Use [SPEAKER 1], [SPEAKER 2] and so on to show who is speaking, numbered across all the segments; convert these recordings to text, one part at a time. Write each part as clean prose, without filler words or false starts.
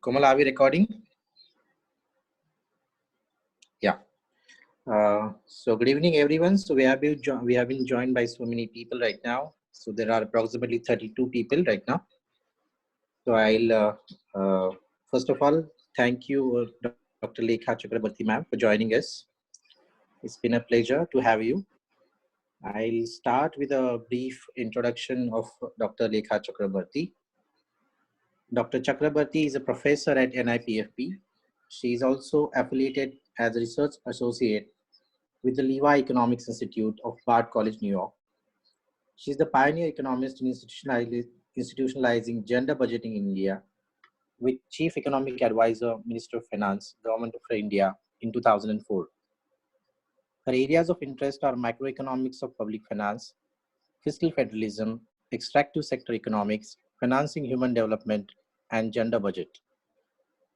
[SPEAKER 1] Komal, are we recording? Yeah. So good evening, everyone. So we have been joined by so many people right now. So there are approximately 32 people right now. So I'll first of all thank you, Dr. Lekha Chakraborty, ma'am, for joining us. It's been a pleasure to have you. I'll start with a brief introduction of Dr. Lekha Chakraborty. Dr. Chakraborty is a professor at NIPFP. She is also affiliated as a research associate with the Levy Economics Institute of Bard College, New York. She is the pioneer economist in institutionalizing gender budgeting in India, with Chief Economic Advisor, Minister of Finance, Government of India in 2004. Her areas of interest are macroeconomics of public finance, fiscal federalism, extractive sector economics, financing human development, and gender budget.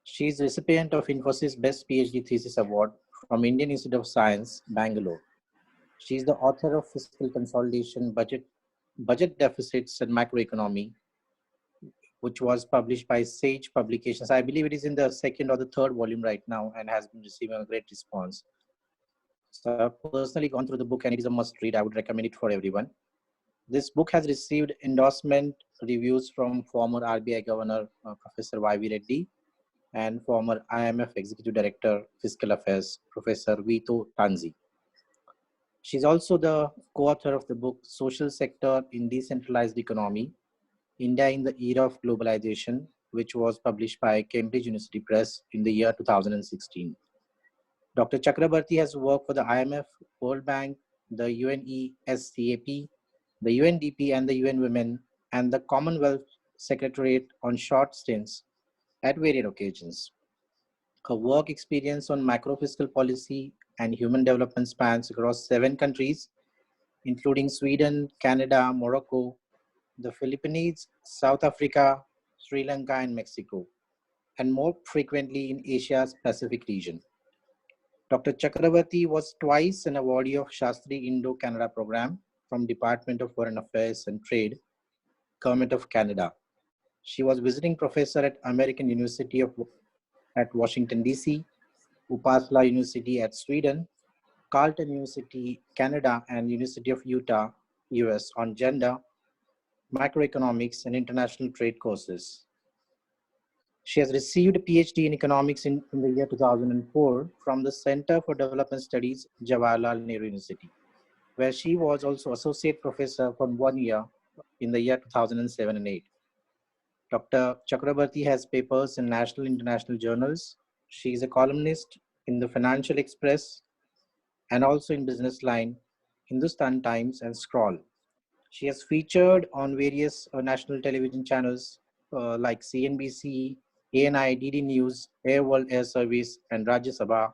[SPEAKER 1] She is recipient of Infosys Best PhD Thesis Award from Indian Institute of Science, Bangalore. She is the author of Fiscal Consolidation, Budget Deficits and Macroeconomy, which was published by Sage Publications. I believe it is in the second or the third volume right now and has been receiving a great response. So I've personally gone through the book and it is a must read. I would recommend it for everyone. This book has received endorsement reviews from former RBI Governor, Professor Y.V. Reddy, and former IMF Executive Director, Fiscal Affairs, Professor Vito Tanzi. She's also the co-author of the book, Social Sector in Decentralized Economy, India in the Era of Globalization, which was published by Cambridge University Press in the year 2016. Dr. Chakraborty has worked for the IMF, World Bank, the UNESCAP, the UNDP and the UN Women, and the Commonwealth Secretariat on short stints at various occasions. Her work experience on macro-fiscal policy and human development spans across 7 countries, including Sweden, Canada, Morocco, the Philippines, South Africa, Sri Lanka, and Mexico, and more frequently in Asia's Pacific region. Dr. Chakraborty was twice an awardee of Shastri Indo-Canada program from Department of Foreign Affairs and Trade, Government of Canada. She was visiting professor at American University at Washington, D.C., Uppsala University at Sweden, Carleton University, Canada, and University of Utah, US on gender, macroeconomics, and international trade courses. She has received a PhD in economics in the year 2004 from the Center for Development Studies, Jawaharlal Nehru University, where she was also associate professor for 1 year in the year 2007 and 8. Dr. Chakraborty has papers in national and international journals. She is a columnist in the Financial Express and also in Business Line, Hindustan Times, and Scroll. She has featured on various national television channels like CNBC, ANI, DD News, Air World Air Service, and Rajya Sabha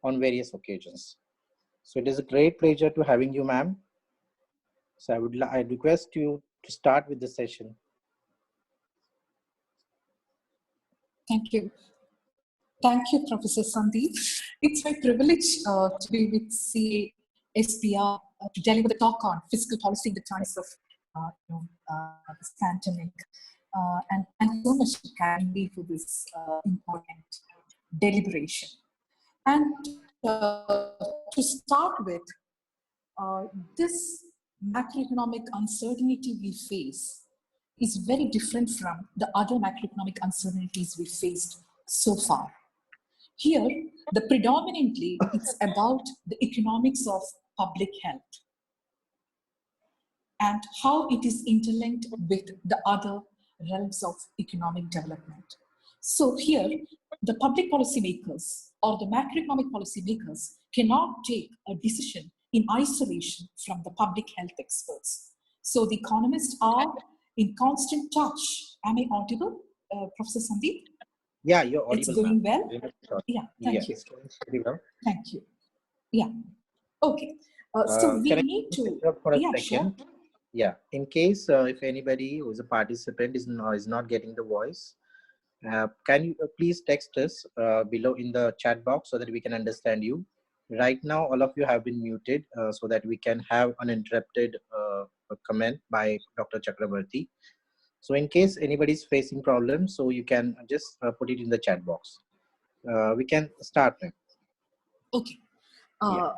[SPEAKER 1] on various occasions. So it is a great pleasure to having you, ma'am. So I request you to start with the session.
[SPEAKER 2] Thank you. Thank you, Professor Sandeep. It's my privilege to be with CASPR to deliver the talk on fiscal policy in the times of this pandemic. And thank you so much for carrying me for this important deliberation. And to start with, this macroeconomic uncertainty we face is very different from the other macroeconomic uncertainties we faced so far. Here, predominantly, it's about the economics of public health and how it is interlinked with the other realms of economic development. So here, the public policy makers or the macroeconomic policy makers cannot take a decision in isolation from the public health experts. So the economists are in constant touch. Am I audible, Professor Sandeep?
[SPEAKER 1] Yeah, you're audible.
[SPEAKER 2] It's going well? Yeah, thank you.
[SPEAKER 1] It's going pretty well.
[SPEAKER 2] Thank you. Yeah. Okay. So we need to.
[SPEAKER 1] For a
[SPEAKER 2] yeah,
[SPEAKER 1] second.
[SPEAKER 2] sure.
[SPEAKER 1] Yeah. In case if anybody who is a participant is not getting the voice, can you please text us below in the chat box so that we can understand you. Right now, all of you have been muted so that we can have uninterrupted comment by Dr. Chakraborty. So in case anybody's facing problems, so you can just put it in the chat box. We can start now.
[SPEAKER 2] Okay.
[SPEAKER 1] Yeah.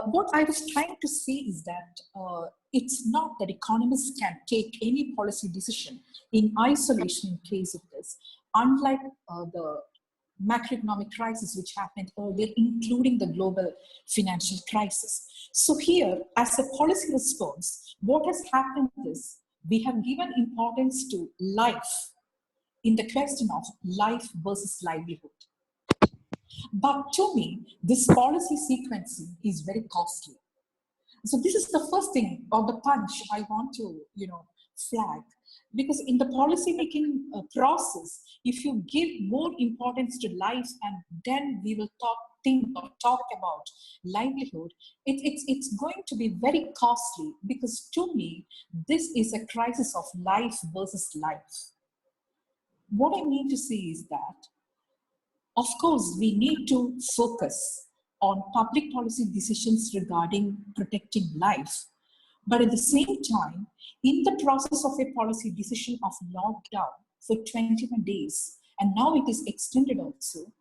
[SPEAKER 2] What I was trying to say is that it's not that economists can take any policy decision in isolation in case of this, unlike the macroeconomic crisis which happened earlier, including the global financial crisis. So here, as a policy response, what has happened is we have given importance to life in the question of life versus livelihood. But to me, this policy sequencing is very costly. So this is the first thing or the punch I want to, flag. Because in the policy making process, if you give more importance to life and then we will talk about livelihood, it's going to be very costly, because to me, this is a crisis of life versus life. What I mean to say is that, of course, we need to focus on public policy decisions regarding protecting life. But at the same time, in the process of a policy decision of lockdown for 21 days, and now it is extended also,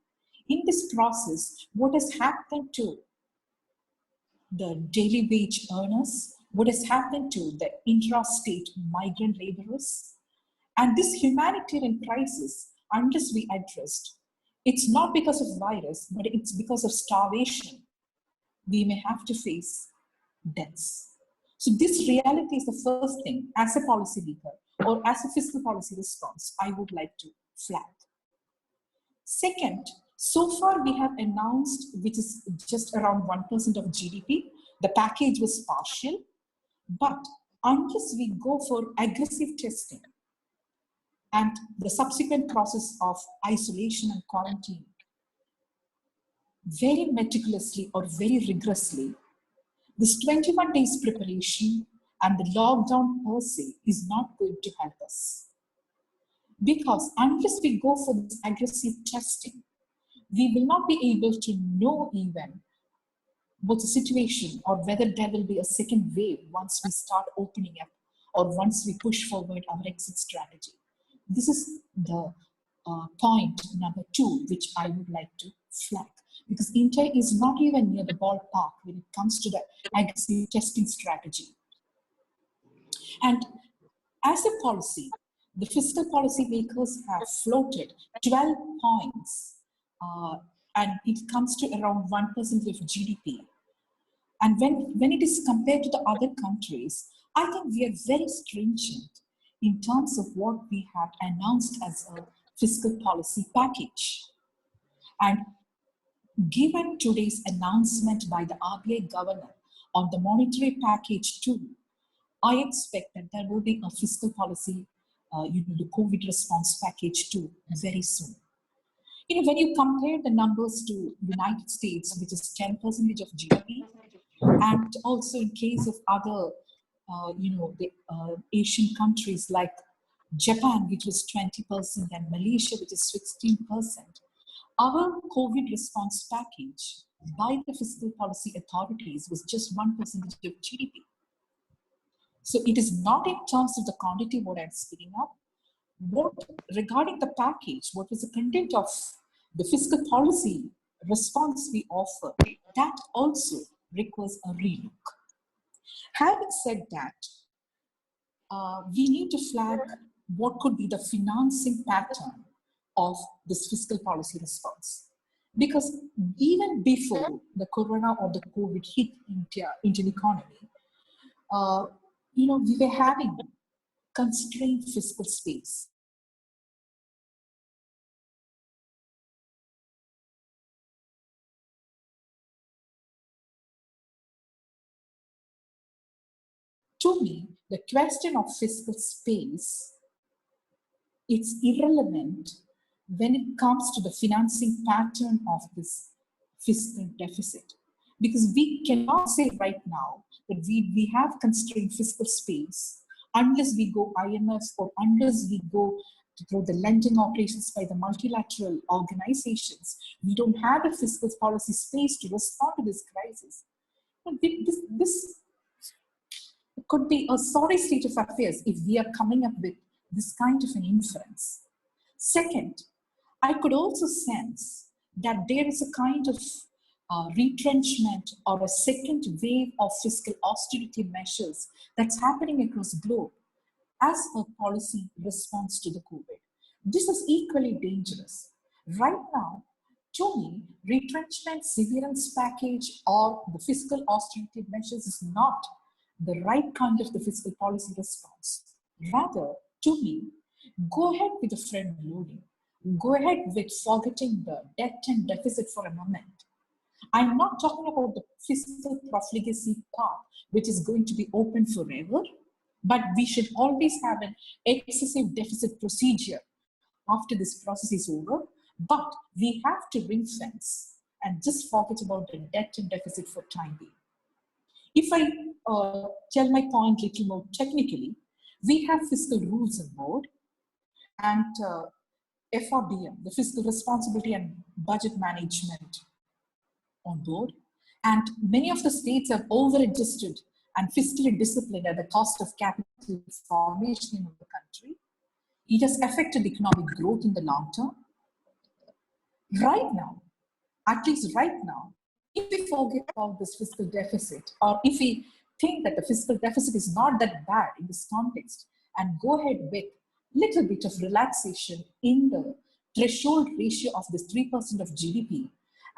[SPEAKER 2] in this process, what has happened to the daily wage earners, what has happened to the intra-state migrant laborers, and this humanitarian crisis, unless we addressed, it's not because of virus, but it's because of starvation, we may have to face deaths. So this reality is the first thing as a policy maker or as a fiscal policy response I would like to flag. Second, so far we have announced, which is just around 1% of GDP, the package was partial, but unless we go for aggressive testing and the subsequent process of isolation and quarantine very meticulously or very rigorously, this 21 days preparation and the lockdown per se is not going to help us. Because unless we go for this aggressive testing, we will not be able to know even what's the situation or whether there will be a second wave once we start opening up or once we push forward our exit strategy. This is the point number 2, which I would like to flag. Because India is not even near the ballpark when it comes to the aggressive testing strategy. And as a policy, the fiscal policy makers have floated 12 points, and it comes to around 1% of GDP. And when it is compared to the other countries, I think we are very stringent in terms of what we have announced as a fiscal policy package. And given today's announcement by the RBI governor on the monetary package 2, I expect that there will be a fiscal policy, the COVID response package 2 very soon. When you compare the numbers to United States, which is 10% of GDP, and also in case of other, the Asian countries like Japan, which was 20%, and Malaysia, which is 16%, our COVID response package by the fiscal policy authorities was just 1% of GDP. So it is not in terms of the quantity what I'm speaking of. Regarding the package, what was the content of the fiscal policy response we offer, that also requires a relook. Having said that, we need to flag what could be the financing pattern of this fiscal policy response. Because even before the corona or the COVID hit Indian economy, we were having constrained fiscal space. To me, the question of fiscal space, it's irrelevant when it comes to the financing pattern of this fiscal deficit. Because we cannot say right now that we have constrained fiscal space unless we go IMF or unless we go through the lending operations by the multilateral organizations. We don't have a fiscal policy space to respond to this crisis. This could be a sorry state of affairs if we are coming up with this kind of an inference. Second, I could also sense that there is a kind of retrenchment or a second wave of fiscal austerity measures that's happening across the globe as a policy response to the COVID. This is equally dangerous. Right now, to me, retrenchment, severance package, or the fiscal austerity measures is not the right kind of the fiscal policy response. Rather, to me, go ahead with the front loading. Go ahead with forgetting the debt and deficit for a moment. I'm not talking about the fiscal profligacy part, which is going to be open forever, but we should always have an excessive deficit procedure after this process is over. But we have to ring fence and just forget about the debt and deficit for time being. If I tell my point a little more technically, we have fiscal rules on board and FRBM, the Fiscal Responsibility and Budget Management on board. And many of the states have over-adjusted and fiscally disciplined at the cost of capital formation in the country. It has affected economic growth in the long term. Right now, at least right now, if we forget about this fiscal deficit, or if we think that the fiscal deficit is not that bad in this context, and go ahead with little bit of relaxation in the threshold ratio of this 3% of GDP,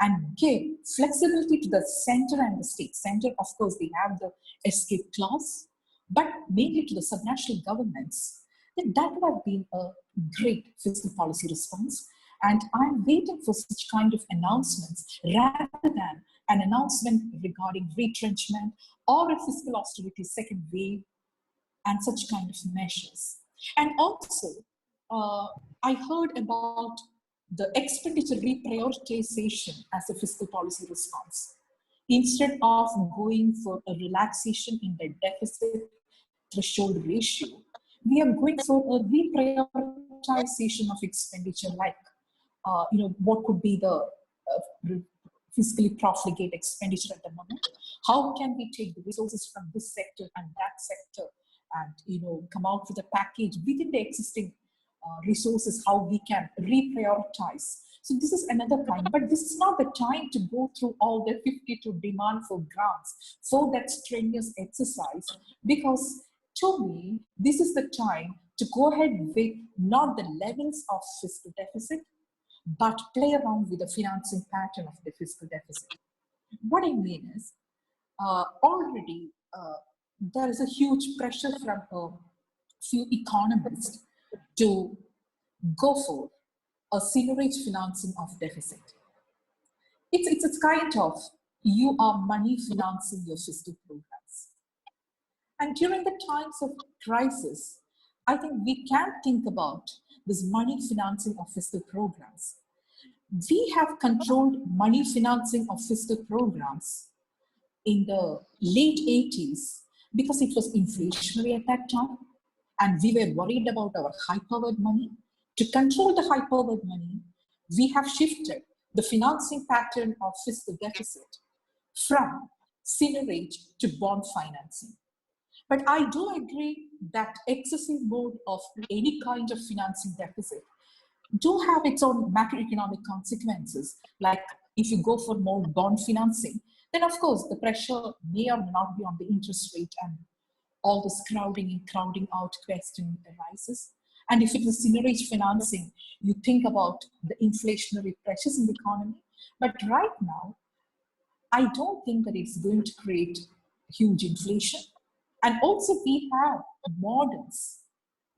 [SPEAKER 2] and give flexibility to the center and the state. Center, of course, they have the escape clause, but mainly to the subnational governments, then that would have been a great fiscal policy response. And I'm waiting for such kind of announcements rather than an announcement regarding retrenchment or a fiscal austerity second wave and such kind of measures. And also, I heard about the expenditure reprioritization as a fiscal policy response. Instead of going for a relaxation in the deficit threshold ratio, we are going for a reprioritization of expenditure, like what could be the fiscally profligate expenditure at the moment? How can we take the resources from this sector and that sector and come out with a package within the existing resources, how we can reprioritize. So this is another time, but this is not the time to go through all the 52 demand for grants for that strenuous exercise, because to me, this is the time to go ahead with not the levels of fiscal deficit, but play around with the financing pattern of the fiscal deficit. What I mean is, already there is a huge pressure from a few economists to go for a sewerage financing of deficit. It's kind of, you are money financing your fiscal programs. And during the times of crisis, I think we can think about this money financing of fiscal programs. We have controlled money financing of fiscal programs in the late 80s because it was inflationary at that time. And we were worried about our high-powered money. To control the high-powered money, we have shifted the financing pattern of fiscal deficit from sewerage to bond financing. But I do agree that excessive mode of any kind of financing deficit do have its own macroeconomic consequences. Like if you go for more bond financing, then of course the pressure may or may not be on the interest rate, and all this crowding in, crowding out question arises. And if it is sewerage financing, you think about the inflationary pressures in the economy. But right now, I don't think that it's going to create huge inflation. And also we have models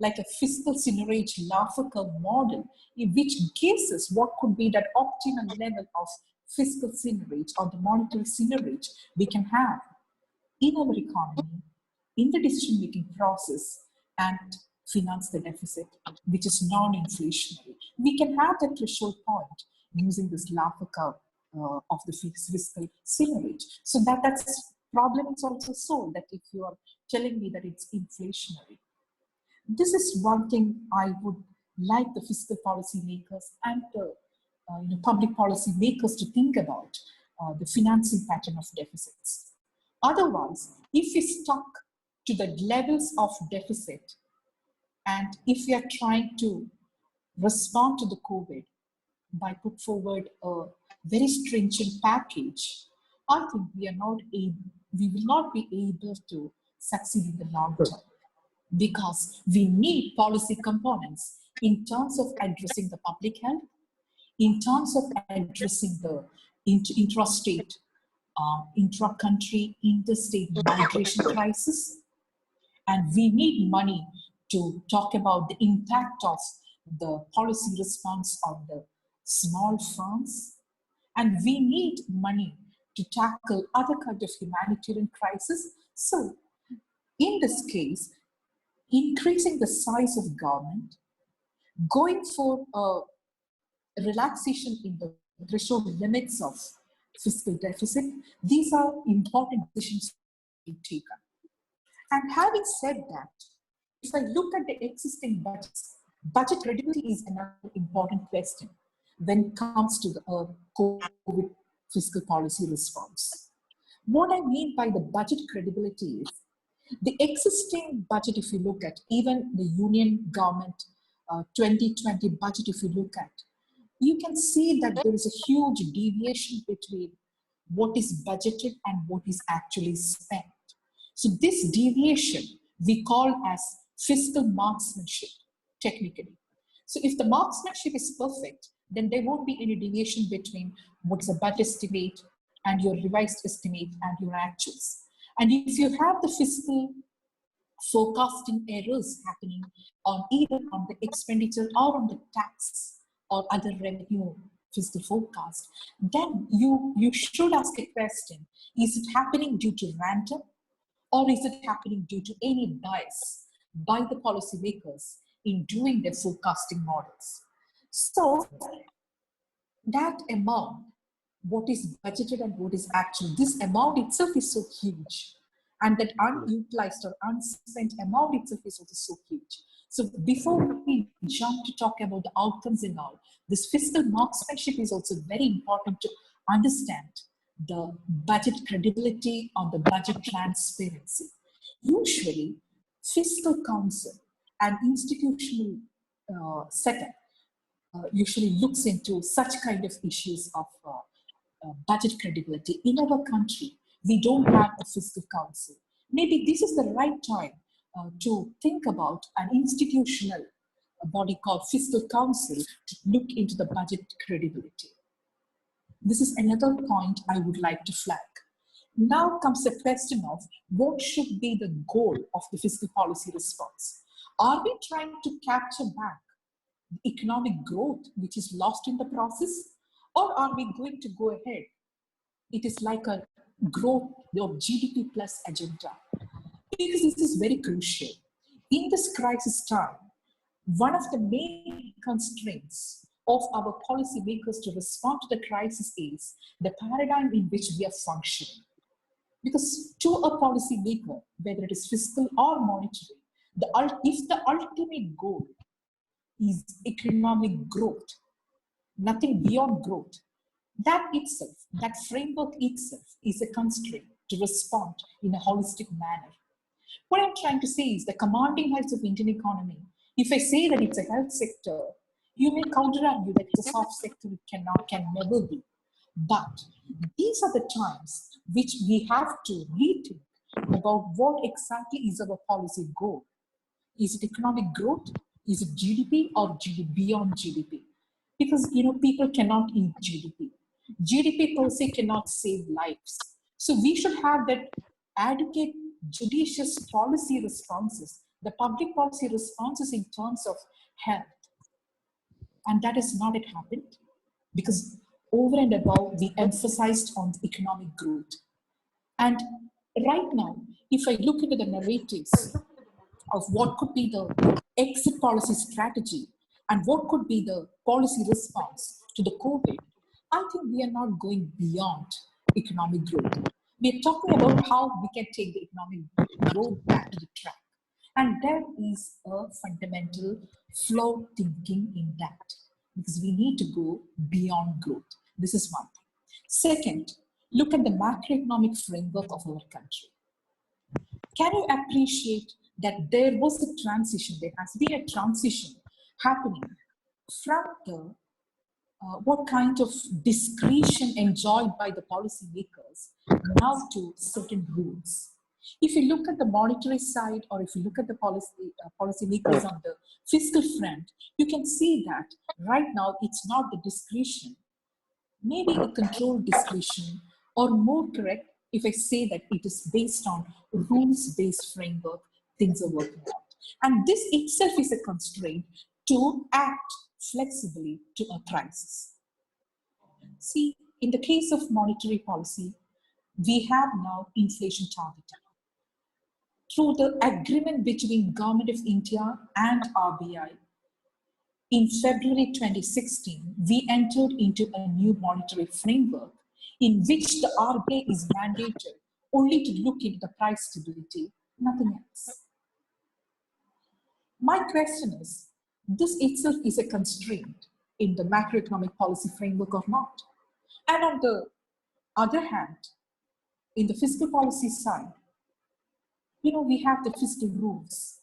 [SPEAKER 2] like a fiscal sewerage Laffer model, which gives us what could be that optimal level of fiscal sewerage or the monetary sewerage we can have in our economy, in the decision-making process, and finance the deficit, which is non-inflationary. We can have that threshold point using this Laffer curve of the fiscal sewerage. So that's problem is also solved, that if you are telling me that it's inflationary. This is one thing I would like the fiscal policy makers and the public policy makers to think about, the financing pattern of deficits. Otherwise, if we stuck to the levels of deficit, and if we are trying to respond to the COVID by put forward a very stringent package, I think we will not be able to succeed in the long term, because we need policy components in terms of addressing the public health, in terms of addressing the intrastate, intra-country, interstate migration crisis. And we need money to talk about the impact of the policy response on the small firms. And we need money to tackle other kind of humanitarian crisis. So in this case, increasing the size of government, going for a relaxation in the threshold limits of fiscal deficit, these are important decisions to be taken. And having said that, if I look at the existing budgets, budget credibility is another important question when it comes to the COVID fiscal policy response. What I mean by the budget credibility is the existing budget, if you look at even the union government 2020 budget, if you look at, you can see that there is a huge deviation between what is budgeted and what is actually spent. So this deviation we call as fiscal marksmanship, technically. So if the marksmanship is perfect, then there won't be any deviation between what's a budget estimate and your revised estimate and your actuals. And if you have the fiscal forecasting errors happening on either on the expenditure or on the tax or other revenue fiscal forecast, then you should ask a question: is it happening due to random, or is it happening due to any bias by the policymakers in doing their forecasting models? So that amount, what is budgeted and what is actual, this amount itself is so huge. And that unutilized or unspent amount itself is also so huge. So before we jump to talk about the outcomes and all, this fiscal marksmanship is also very important to understand the budget credibility or the budget transparency. Usually, fiscal council and institutional setup usually looks into such kind of issues of budget credibility. In our country, we don't have a fiscal council. Maybe this is the right time to think about an institutional body called fiscal council to look into the budget credibility. This is another point I would like to flag. Now comes the question of what should be the goal of the fiscal policy response. Are we trying to capture back economic growth which is lost in the process, or are we going to go ahead? It is like a growth of GDP plus agenda, because this is very crucial. In this crisis time, one of the main constraints of our policymakers to respond to the crisis is the paradigm in which we are functioning. Because to a policymaker, whether it is fiscal or monetary, if the ultimate goal is economic growth, nothing beyond growth, that itself, that framework itself is a constraint to respond in a holistic manner. What I'm trying to say is the commanding heights of Indian economy, if I say that it's a health sector, you may counter argue that it's a soft sector, it can never be. But these are the times which we have to rethink about what exactly is our policy goal. Is it economic growth? Is it GDP or beyond GDP? Because people cannot eat GDP. GDP per se cannot save lives. So we should have that adequate, judicious policy responses, the public policy responses in terms of health. And that is not it happened, because over and above, we emphasized on the economic growth. And right now, if I look into the narratives of what could be the exit policy strategy and what could be the policy response to the COVID, I think we are not going beyond economic growth. We are talking about how we can take the economic growth back to the track. And there is a fundamental flawed thinking in that, because we need to go beyond growth. This is one thing. Second, look at the macroeconomic framework of our country. Can you appreciate that there was a transition, there has been a transition happening from the what kind of discretion enjoyed by the policymakers now to certain rules. If you look at the monetary side, or if you look at the policymakers on the fiscal front, you can see that right now it's not the discretion, maybe a controlled discretion, or more correct if I say that it is based on rules-based framework things are working out. And this itself is a constraint to act flexibly to a crisis. See, in the case of monetary policy, we have now inflation targeting. Through the agreement between Government of India and RBI, in February 2016, we entered into a new monetary framework in which the RBI is mandated only to look into the price stability, nothing else. My question is, this itself is a constraint in the macroeconomic policy framework or not? And on the other hand, in the fiscal policy side, we have the fiscal rules.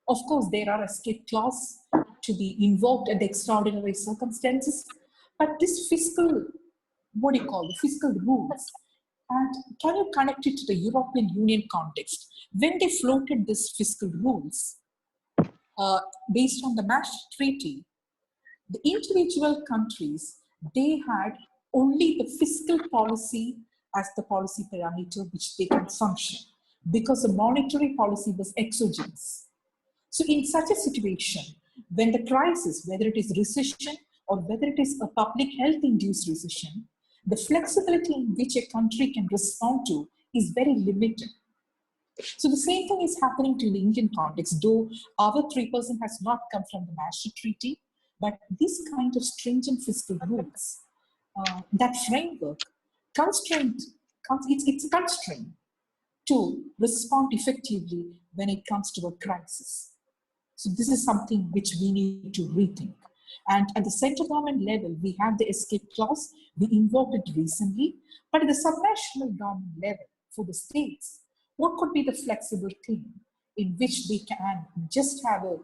[SPEAKER 2] Of course, there are escape clauses to be invoked at the extraordinary circumstances, but this fiscal, the fiscal rules, and can you connect it to the European Union context? When they floated this fiscal rules, based on the Maastricht Treaty, the individual countries, they had only the fiscal policy as the policy parameter which they can function, because the monetary policy was exogenous. So in such a situation, when the crisis, whether it is recession or whether it is a public health induced recession, the flexibility in which a country can respond to is very limited. So the same thing is happening to the Indian context, though our 3% has not come from the Maastricht Treaty, but this kind of stringent fiscal rules, that framework, it's a constraint to respond effectively when it comes to a crisis. So this is something which we need to rethink. And at the central government level, we have the escape clause. We invoked it recently. But at the subnational government level, for the states, what could be the flexible thing in which they can just have a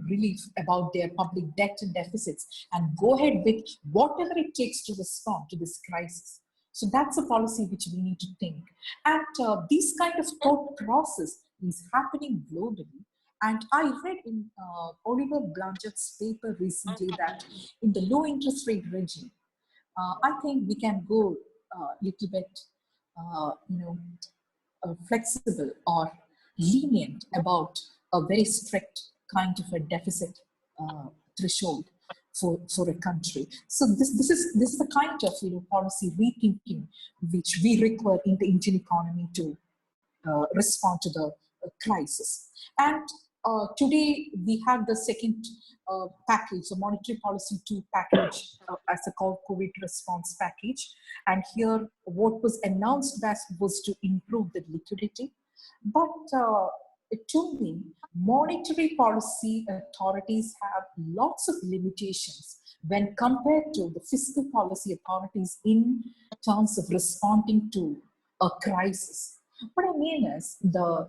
[SPEAKER 2] relief about their public debt and deficits and go ahead with whatever it takes to respond to this crisis? So that's a policy which we need to think. And this kind of thought process is happening globally. And I read in Oliver Blanchard's paper recently that in the low interest rate regime, I think we can go a little bit, flexible or lenient about a very strict kind of a deficit threshold for a country. So this is the kind of policy rethinking which we require in the Indian economy to respond to the crisis. And today we have the second package, the monetary policy 2 package, as a called COVID response package. And here what was announced was to improve the liquidity. But to me, monetary policy authorities have lots of limitations when compared to the fiscal policy authorities in terms of responding to a crisis. What I mean is the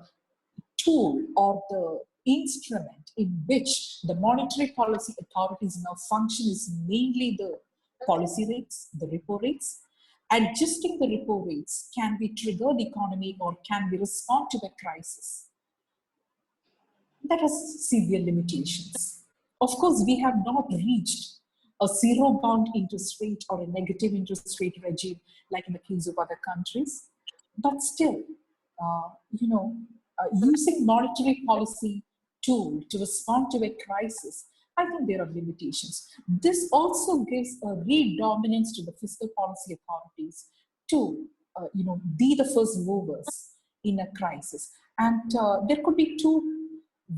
[SPEAKER 2] tool or the instrument in which the monetary policy authorities now function is mainly the policy rates, the repo rates. Adjusting the repo rates, can we trigger the economy or can we respond to the crisis? That has severe limitations. Of course, we have not reached a zero bound interest rate or a negative interest rate regime like in the case of other countries. But still, using monetary policy tool to respond to a crisis, I think there are limitations. This also gives a redominance to the fiscal policy authorities to, be the first movers in a crisis. And there could be two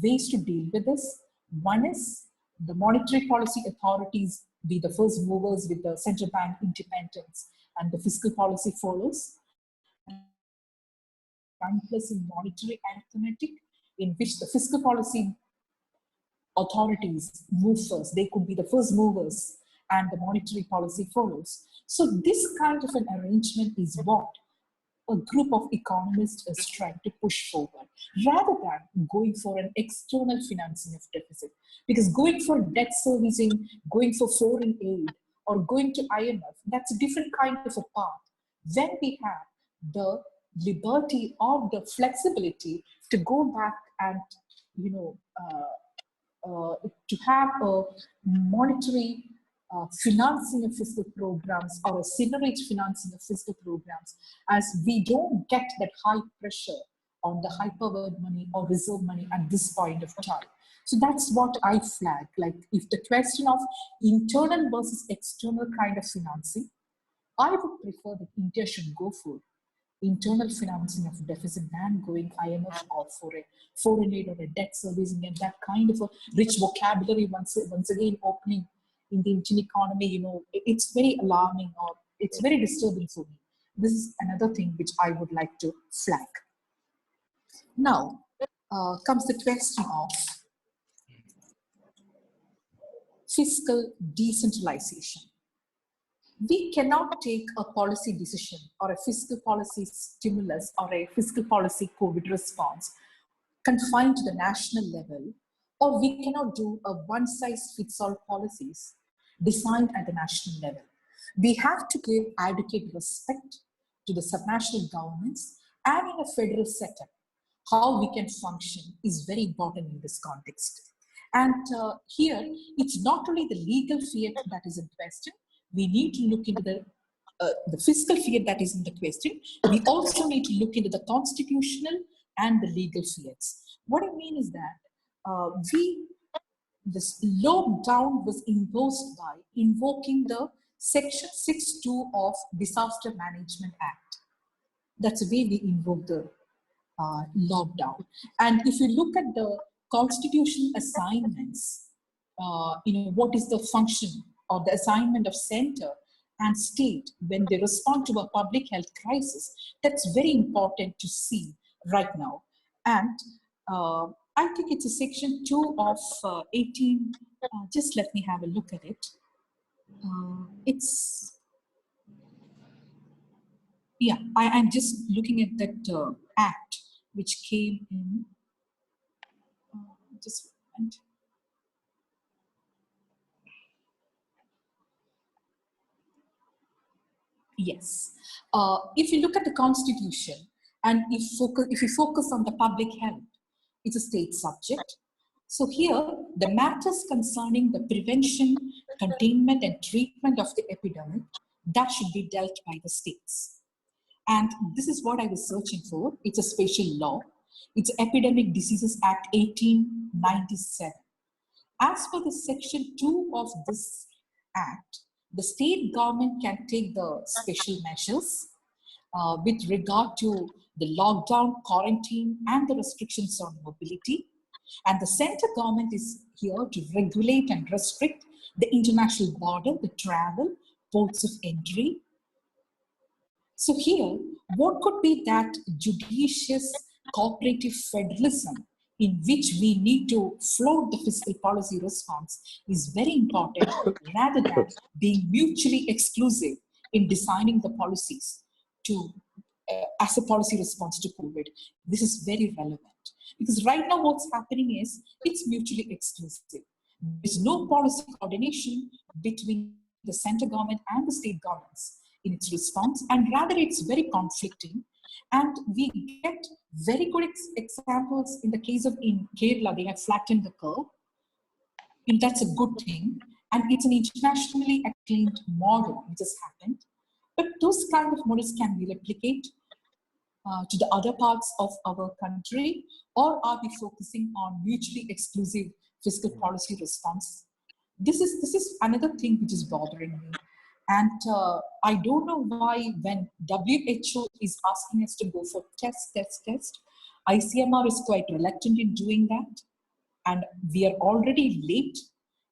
[SPEAKER 2] ways to deal with this. One is the monetary policy authorities be the first movers with the central bank independence and the fiscal policy follows. And one plus in monetary arithmetic in which the fiscal policy authorities move first. They could be the first movers and the monetary policy follows. So this kind of an arrangement is what a group of economists is trying to push forward, rather than going for an external financing of deficit. Because going for debt servicing, going for foreign aid, or going to IMF, that's a different kind of a path. When we have the liberty or the flexibility to go back and, you know, to have a monetary financing of fiscal programs or a separate financing of fiscal programs, as we don't get that high pressure on the high powered money or reserve money at this point of time. So that's what I flag. Like, if the question of internal versus external kind of financing, I would prefer that India should go for internal financing of deficit than going IMF or for a foreign aid or a debt servicing, and that kind of a rich vocabulary once again opening in the Indian economy. You know, it's very alarming, or it's very disturbing for me. This is another thing which I would like to flag. Now comes the question of fiscal decentralization. We cannot take a policy decision or a fiscal policy stimulus or a fiscal policy COVID response confined to the national level, or we cannot do a one-size-fits-all policies designed at the national level. We have to give adequate respect to the subnational governments, and in a federal setup, how we can function is very important in this context. And here, it's not only the legal fiat that is in question. We need to look into the fiscal fiat that is in the question. We also need to look into the constitutional and the legal fiats. What I mean is that this lockdown was imposed by invoking the Section 6.2 of Disaster Management Act. That's the way we invoke the lockdown. And if you look at the constitutional assignments, what is the function or the assignment of center and state when they respond to a public health crisis, that's very important to see right now. And I think it's a section 2 of 18. Just let me have a look at it. I'm just looking at that act which came in. Just a moment. Yes. If you look at the Constitution, and if you focus on the public health, it's a state subject. So here, the matters concerning the prevention, containment, and treatment of the epidemic, that should be dealt by the states. And this is what I was searching for. It's a special law. It's Epidemic Diseases Act 1897. As per the section 2 of this act, the state government can take the special measures with regard to the lockdown, quarantine, and the restrictions on mobility. And the center government is here to regulate and restrict the international border, the travel, ports of entry. So here, what could be that judicious cooperative federalism in which we need to float the fiscal policy response is very important, rather than being mutually exclusive in designing the policies to as a policy response to COVID. This is very relevant, because right now what's happening is it's mutually exclusive. There's no policy coordination between the center government and the state governments in its response, and rather it's very conflicting. And we get very good examples in the case of in Kerala. They have flattened the curve, and that's a good thing. And it's an internationally acclaimed model which has happened. But those kind of models can we replicate to the other parts of our country, or are we focusing on mutually exclusive fiscal policy response? This is another thing which is bothering me. And I don't know why, when WHO is asking us to go for test, ICMR is quite reluctant in doing that. And we are already late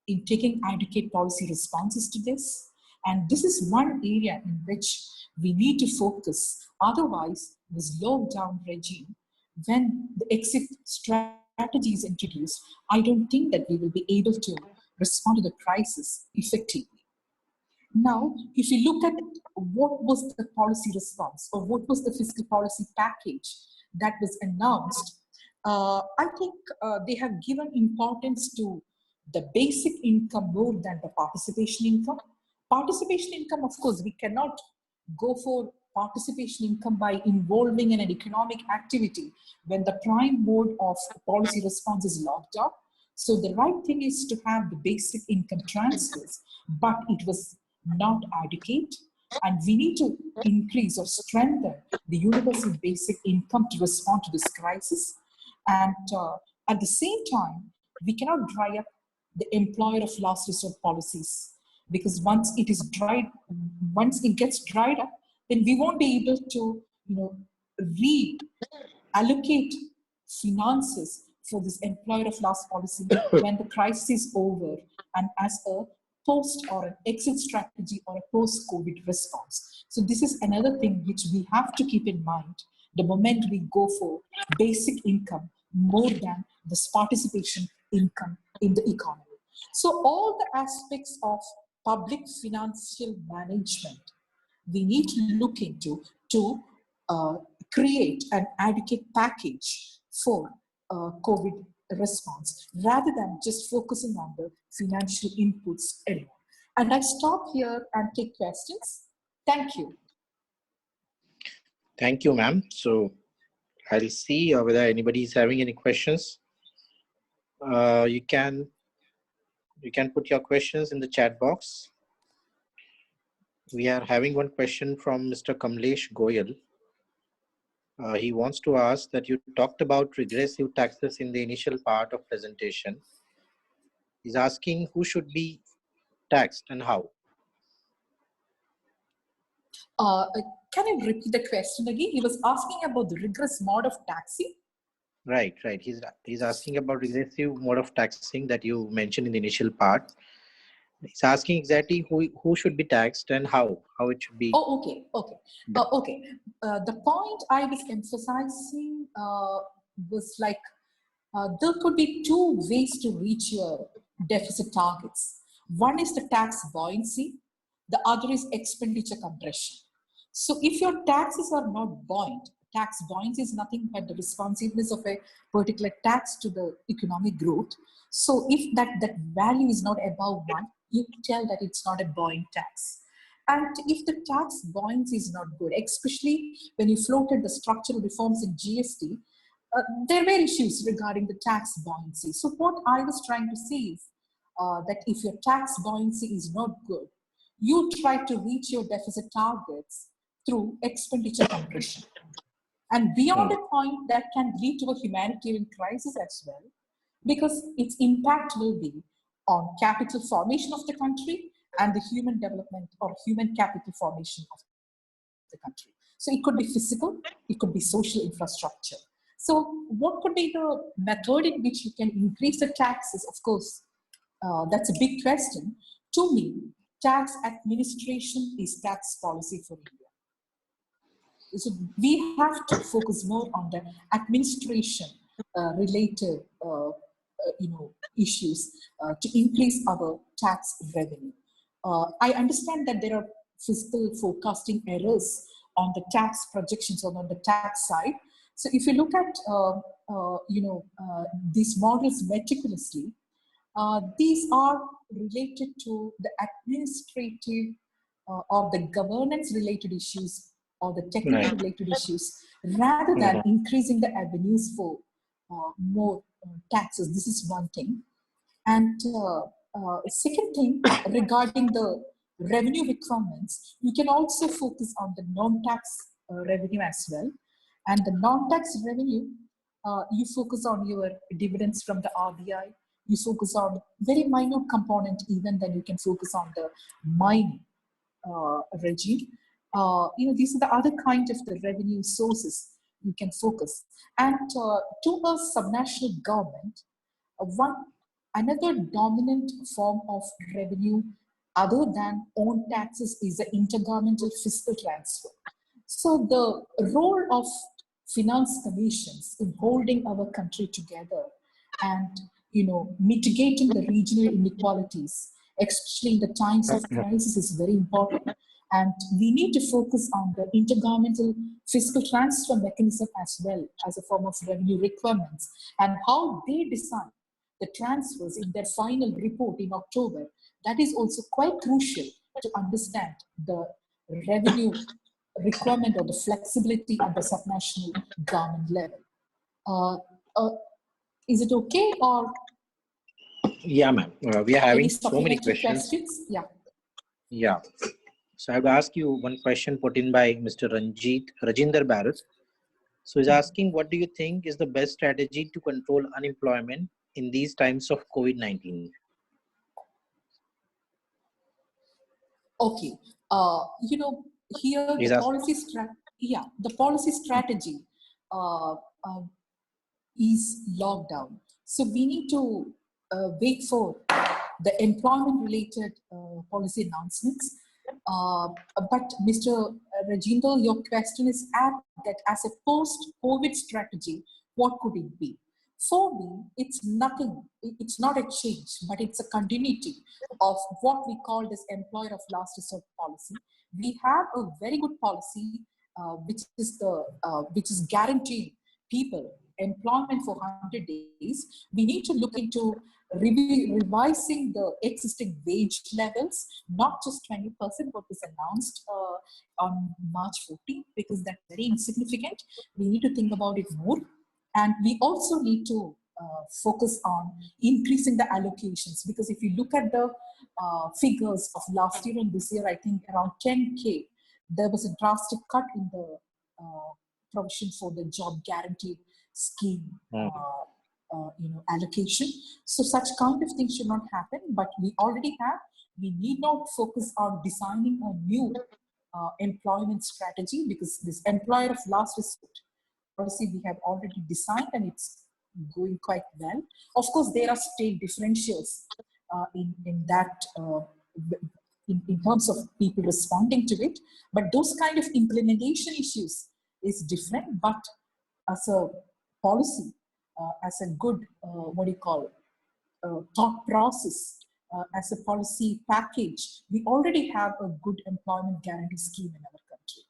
[SPEAKER 2] in taking adequate policy responses to this. And this is one area in which we need to focus. Otherwise, this lockdown regime, when the exit strategy is introduced, I don't think that we will be able to respond to the crisis effectively. Now, if you look at what was the policy response or what was the fiscal policy package that was announced, I think they have given importance to the basic income more than the participation income. Participation income, of course, we cannot go for participation income by involving in an economic activity when the prime mode of policy response is locked up. So the right thing is to have the basic income transfers, but it was not adequate. And we need to increase or strengthen the universal basic income to respond to this crisis. And at the same time, we cannot dry up the employer of last resort policies, because once it gets dried up, then we won't be able to, reallocate finances for this employer of last policy when the crisis is over and as a post or an exit strategy or a post-COVID response. So this is another thing which we have to keep in mind the moment we go for basic income more than this participation income in the economy. So all the aspects of public financial management we need to look into to create an adequate package for COVID response rather than just focusing on the financial inputs alone. And I stop here and take questions. Thank you.
[SPEAKER 1] Thank you, ma'am. So I'll see whether anybody is having any questions. You can put your questions in the chat box. We are having one question from Mr. Kamlesh Goyal. He wants to ask that you talked about regressive taxes in the initial part of presentation. He's asking who should be taxed and how.
[SPEAKER 2] Can you repeat the question again? He was asking about the regress mode of taxing.
[SPEAKER 1] Right. He's asking about regressive mode of taxing that you mentioned in the initial part. He's asking exactly who should be taxed and how it should be.
[SPEAKER 2] Oh, okay. The point I was emphasizing was like there could be two ways to reach your deficit targets. One is the tax buoyancy, the other is expenditure compression. So if your taxes are not buoyant, tax buoyancy is nothing but the responsiveness of a particular tax to the economic growth. So if that value is not above one, you tell that it's not a buoyant tax. And if the tax buoyancy is not good, especially when you floated the structural reforms in GST, there were issues regarding the tax buoyancy. So what I was trying to say is that if your tax buoyancy is not good, you try to reach your deficit targets through expenditure compression. And beyond a point, that can lead to a humanitarian crisis as well, because its impact will be on capital formation of the country and the human development or human capital formation of the country. So it could be physical, it could be social infrastructure. So what could be the method in which you can increase the taxes? Of course, that's a big question. To me, tax administration is tax policy for India. So we have to focus more on the administration related issues to increase our tax revenue. I understand that there are fiscal forecasting errors on the tax projections or on the tax side. So if you look at these models meticulously, these are related to the administrative or the governance related issues or the technical related issues rather than increasing the avenues for more taxes. This is one thing. And second thing, regarding the revenue requirements, you can also focus on the non-tax revenue as well. And the non-tax revenue, you focus on your dividends from the RBI, you focus on very minor component, even then you can focus on the mining regime. These are the other kind of the revenue sources you can focus. And to a subnational government, another dominant form of revenue other than own taxes is the intergovernmental fiscal transfer. So the role of finance commissions in holding our country together and mitigating the regional inequalities especially in the times of crisis, is very important. And we need to focus on the intergovernmental fiscal transfer mechanism as well as a form of revenue requirements and how they decide the transfers in their final report in October. That is also quite crucial to understand the revenue requirement or the flexibility at the subnational government level. Is it okay, or
[SPEAKER 1] Yeah, ma'am. We are
[SPEAKER 2] any
[SPEAKER 1] having so many
[SPEAKER 2] supplementary
[SPEAKER 1] questions.
[SPEAKER 2] questions? Yeah.
[SPEAKER 1] Yeah. So I have to ask you one question put in by Mr. Rajinder Bharat. So he's asking, what do you think is the best strategy to control unemployment in these times of COVID-19?
[SPEAKER 2] Okay. You know, here
[SPEAKER 1] He's
[SPEAKER 2] the
[SPEAKER 1] asking.
[SPEAKER 2] policy strategy uh, uh, is lockdown. So we need to wait for the employment-related policy announcements. But Mr. Rajinder, your question is apt that as a post-COVID strategy, what could it be? For me, it's nothing, it's not a change, but it's a continuity of what we call as employer of last resort policy. We have a very good policy, which is guaranteed people employment for 100 days. We need to look into revising the existing wage levels, not just 20%, what was announced on March 14th, because that's very insignificant. We need to think about it more. And we also need to focus on increasing the allocations, because if you look at the figures of last year and this year, I think around 10K, there was a drastic cut in the provision for the job guarantee scheme allocation. So such kind of things should not happen, but we already have. We need not focus on designing a new employment strategy, because this employer of last resort policy we have already designed and it's going quite well. Of course, there are state differentials in that in terms of people responding to it, but those kind of implementation issues is different. But as a policy, as a good, thought process, as a policy package, we already have a good employment guarantee scheme in our country.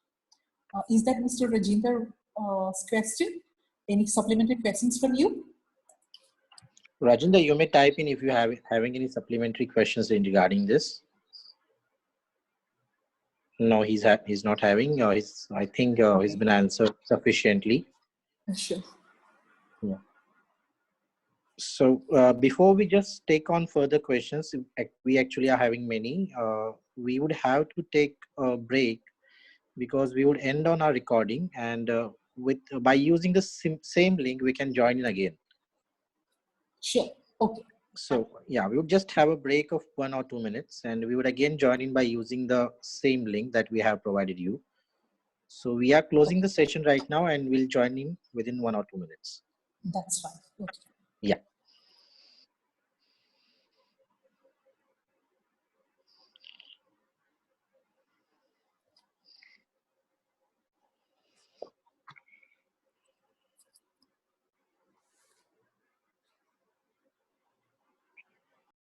[SPEAKER 2] Is that Mr. Rajender's question? Any supplementary questions from you?
[SPEAKER 1] Rajinder, you may type in if you have having any supplementary questions regarding this. No, he's not having. I think he's been answered sufficiently.
[SPEAKER 2] Sure.
[SPEAKER 1] Yeah. So before we just take on further questions, we actually are having many. We would have to take a break because we would end on our recording, and by using the same link, we can join in again.
[SPEAKER 2] Sure. Okay.
[SPEAKER 1] So yeah, we would just have a break of 1 or 2 minutes, and we would again join in by using the same link that we have provided you. So we are closing the session right now, and we'll join in within 1 or 2 minutes.
[SPEAKER 2] That's fine. Okay.